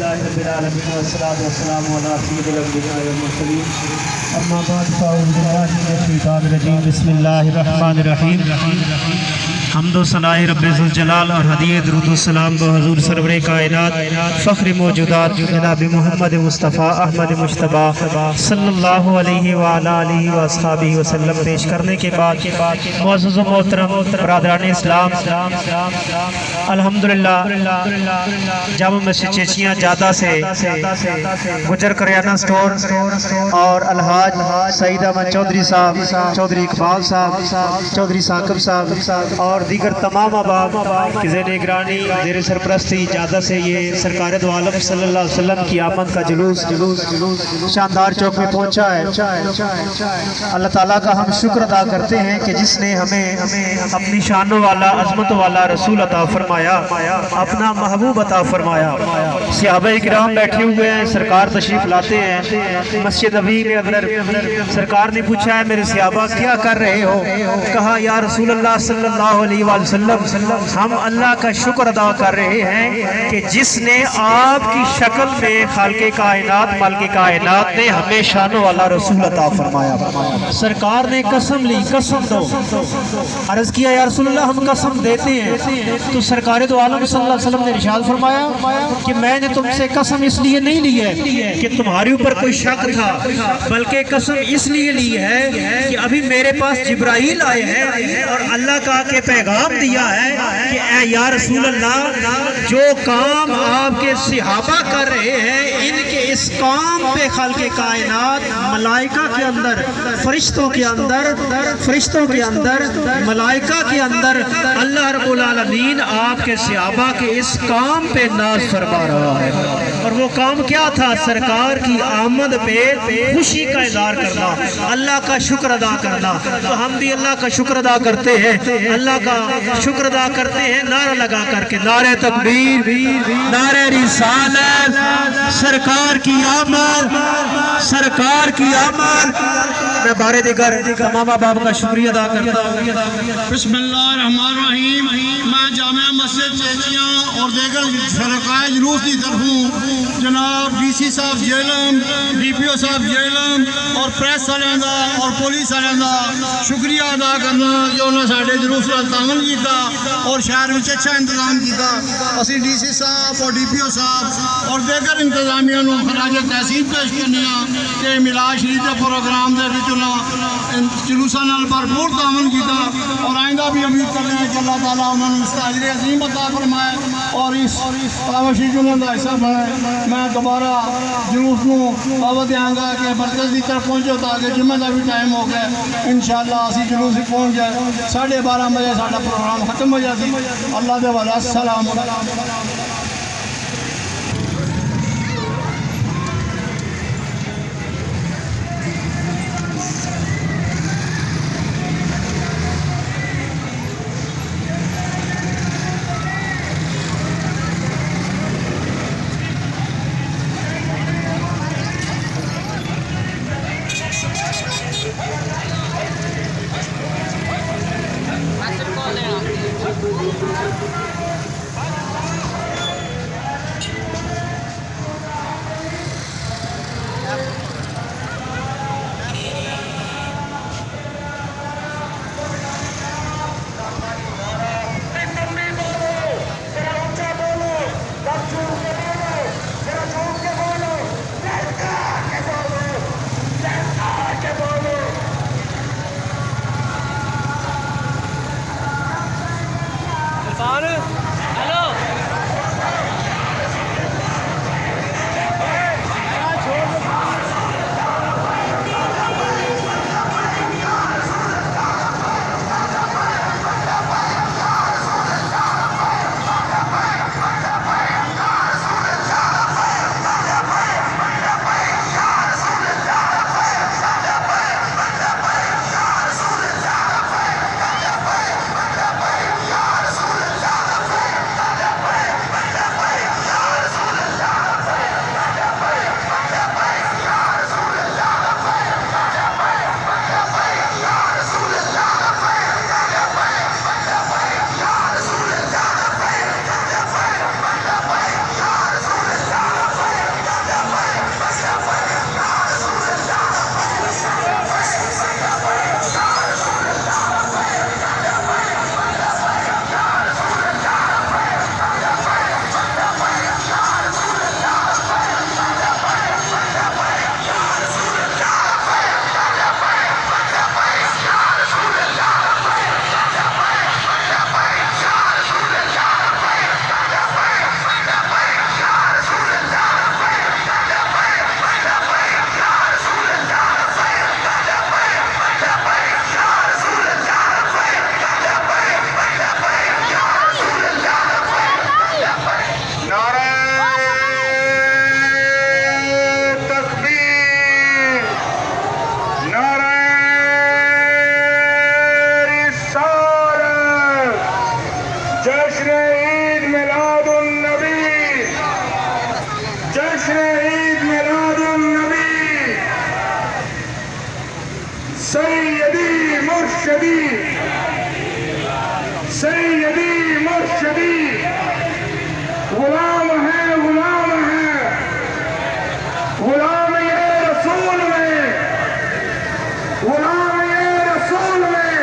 للہ رب العالمین والصلاة والسلام علی سید الانبیاء والمرسلین اما بعد فاعوذ باللہ من الشیطان الرجیم بسم اللہ الرحمن الرحیم حمد و ثناء رب ذوالجلال اور ہدیہ درود و سلام کو حضور سرور کائنات فخر موجودات جناب محمد مصطفیٰ احمد مجتبیٰ صلی اللہ علیہ وآلہ وآصحابہ وسلم پیش کرنے کے بعد معزز و محترم برادران اسلام الحمدللہ جامع مسجد چیچیاں جادہ سے گجر کریانہ سٹور اور الحاج سعید احمد چودھری صاحب، چودھری اقبال صاحب، چودھری ثاقب صاحب اور دیگر تمام احباب کی زیر نگرانی زیر سرپرستی جادہ سے یہ سرکار دو عالم صلی اللہ علیہ وسلم کی آمد کا جلوس شاندار چوک میں پہنچا ہے۔ اللہ تعالیٰ کا ہم شکر ادا کرتے ہیں کہ جس نے ہمیں اپنی شانوں والا عظمت والا رسول عطا فرمایا، اپنا محبوب عطا فرمایا۔ صحابہ اکرام بیٹھے ہوئے ہیں، سرکار تشریف لاتے ہیں مسجد نبوی میں اندر۔ سرکار نے پوچھا ہے میرے صحابہ کیا کر رہے ہو؟ کہا یا رسول اللہ صلی اللہ علیہ وسلم ہم اللہ کا شکر ادا کر رہے ہیں کہ جس نے آپ کی شکل میں خالق کائنات مالک کائنات نے ہمیں شان والا رسول عطا فرمایا۔ سرکار نے قسم لی، قسم دو۔ عرض کیا یا رسول اللہ ہم قسم دیتے ہیں، تو سرکار دو عالم صلی اللہ علیہ وسلم نے ارشاد فرمایا کہ میں نے تم سے قسم اس لیے نہیں لی ہے کہ تمہارے اوپر کوئی شک تھا، بلکہ قسم اس لیے لی ہے کہ ابھی میرے پاس جبرائیل آئے ہیں اور اللہ کا کے پیغام دیا ہے کہ اے یا رسول اللہ جو کام آپ کے صحابہ کر رہے ہیں ان کے اس کام پہ خالق کائنات ملائکہ کے اندر، فرشتوں کے اندر ملائکہ کے اندر اللہ رب العالمین آپ کے صحابہ کے اس کام پہ ناز فرما رہا ہے۔ اور وہ کام کیا تھا؟ سرکار کی آمد پہ خوشی کا اظہار کرنا، اللہ کا شکر ادا کرنا۔ تو ہم بھی اللہ کا شکر ادا کرتے ہیں، اللہ کا شکر ادا کرتے ہیں نعرہ لگا کر کے، نعرہ تکبیر، نعرہ رسالت، سرکار کی آمد، سرکار کی آمد۔ میں بارے دیگر تمام باپ کا شکریہ ادا کرتا ہوں۔ بسم اللہ الرحمن الرحیم۔ میں جامع مسجد چیچیاں اور دیگر فرقائے جلوس کی طرفوں جناب ڈی سی صاحب جیلم، ڈی پی او صاحب جیلم اور پریس والوں کا اور پولیس والوں کا شکریہ ادا کرنا جو انہوں نے سارے جلوس کا تعاون کیا اور شہر میں اچھا انتظام کیا۔ اسی ڈی سی صاحب اور ڈی پی او صاحب اور دیگر انتظامیہ کو خراج تحسین پیش کرنے کہ میلاد شریف کے پروگرام کے جلوسوں نے بھرپور تعاون کیا اور آئندہ بھی امید کر رہے ہیں کہ اللہ تعالیٰ انہوں نے اس کا اجر عظیم عطا فرمائے اور اس کاوشی جنہوں کا حصہ بنے۔ میں دوبارہ جلوس کو دعوت دیا گا کہ مرکز کی طرف پہنچو تاکہ جمعہ کا بھی ٹائم ہو گیا، انشاءاللہ اسی جلوس سے پہنچ جائے 12:30 بجے ساڑھا پروگرام ختم ہو جاتی۔ اللہ دے والا السلام علیکم۔ جشن عید میلاد النبی، جشن عید میلاد النبی، سیدی مرشدی، سیدی مرشدی، غلام ہے غلام ہے، غلام یہ رسول میں، غلام یہ رسول میں،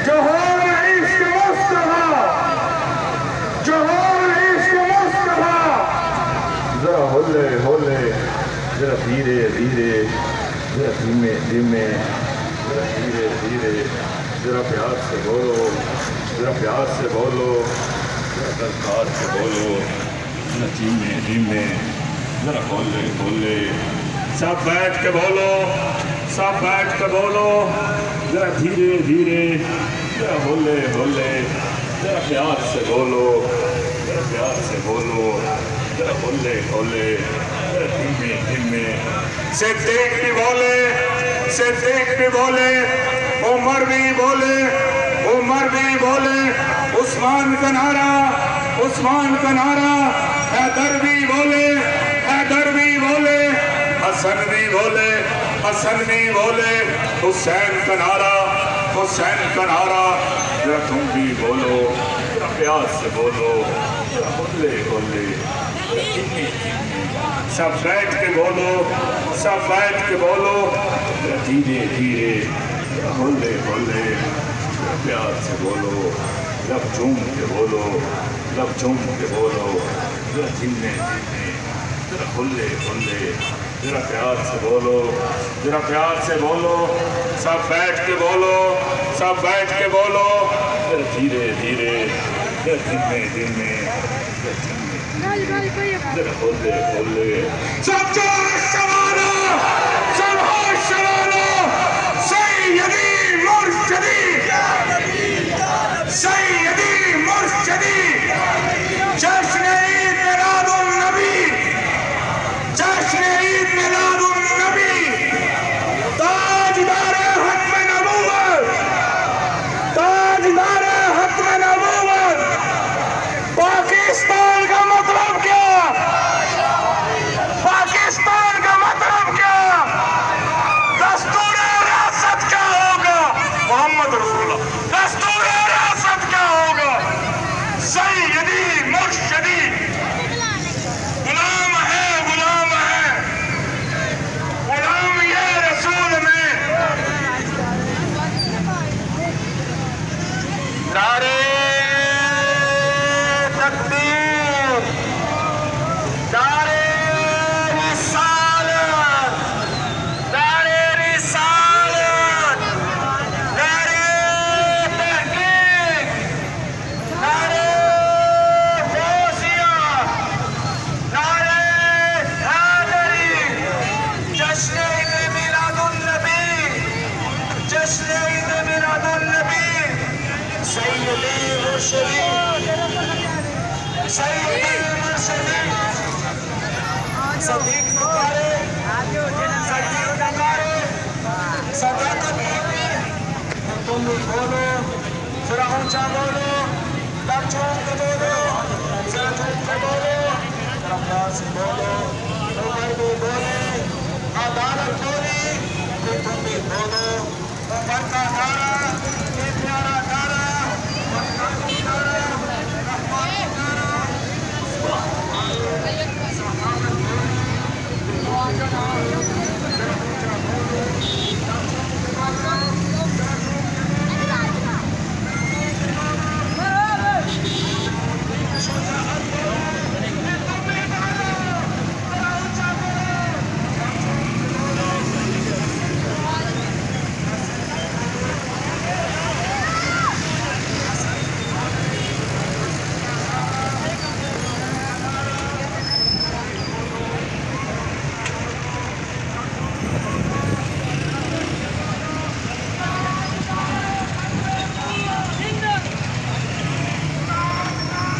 جو ہو عشق مصطفیٰ، جو ہو عشق مصطفیٰ. ذرا ہولے ہولے، ذرا دھیرے دھیرے، ذرا دھیمے دھیمے، ذرا دھیرے دھیرے، ذرا پیار سے بولو، ذرا پیار سے بولو، ذرا دلکار سے بولو، ذرا دھیمے دھیمے، ذرا ہولے ہولے. سب بیٹھ کے بولو، سب بیٹھ کے بولو، ذرا دھیرے دھیرے، ذرا ہولے ہولے، ذرا پیار سے بولو، ذرا پیار سے بولو، ذرا ہولے ہولے، ذرا دھیمے دھیمے. صدیق بھی بولے، صدیق بھی بولے، عمر بھی بولے، عمر بھی بولے، عثمان کا نعرہ، عثمان کا نعرہ، حیدر بھی بولے، حیدر بھی بولے، حسن بھی بولے، حسن بھی بولے، حسین کا نعرہ، حسین کا نعرہ. ذرا تم بھی بولو، ذرا پیار سے بولو، ذرا ہولے ہولے، سب بیٹھ کے بولو، سب بیٹھ کے بولو، ذرا دھیرے دھیرے، ذرا ہولے ہولے، ذرا پیار سے بولو، لب چوم کے بولو، لب چوم کے بولو، ذرا دھیمے دھیمے، ذرا ہولے ہولے، ذرا پیار سے بولو، ذرا پیار سے بولو، سب بیٹھ کے بولو، سب بیٹھ کے بولو، ذرا دھیرے دھیرے، ذرا دھیمے دھیمے، ذرا دھیمے، ذرا ہولے ہولے. سب جوش سوالو، سب ہوش سوالو، سیدی مرشدی، سیدی مرشدی، جشن عید میلاد النبی، جشن عید میلاد النبی، تاجدار ختم نبوت، تاجدار ختم نبوت. پاکستان کا مطلب کیا؟ پاکستان کا مطلب کیا؟ دستور ریاست کیا ہوگا؟ محمد رسول اللہ. دستور ریاست کیا ہوگا؟ سیدی مرشدی، غلام ہے غلام ہے، غلام یہ رسول میں. نعرے تکبیر، نعرے رسالت، نعرے رسالت، نعرے تحقیق، نعرے فوزیہ، نعرے حیدری. جشن عید میلاد النبی، جشن عید میلاد النبی، سیدی مرشدی، سیدی مرشدی. صدیق نکارے، صدیق نکارے، صداقت نکارے. تم بھی بولو، ذرا اونچا بولو، لب چوم کے بولو، ذرا چوم کے بولو، ذرا پیار سے بولو. عمر بھی بولے، عدالت بولی، تم بھی بولو. عمر کا نعرہ، یہ پیارا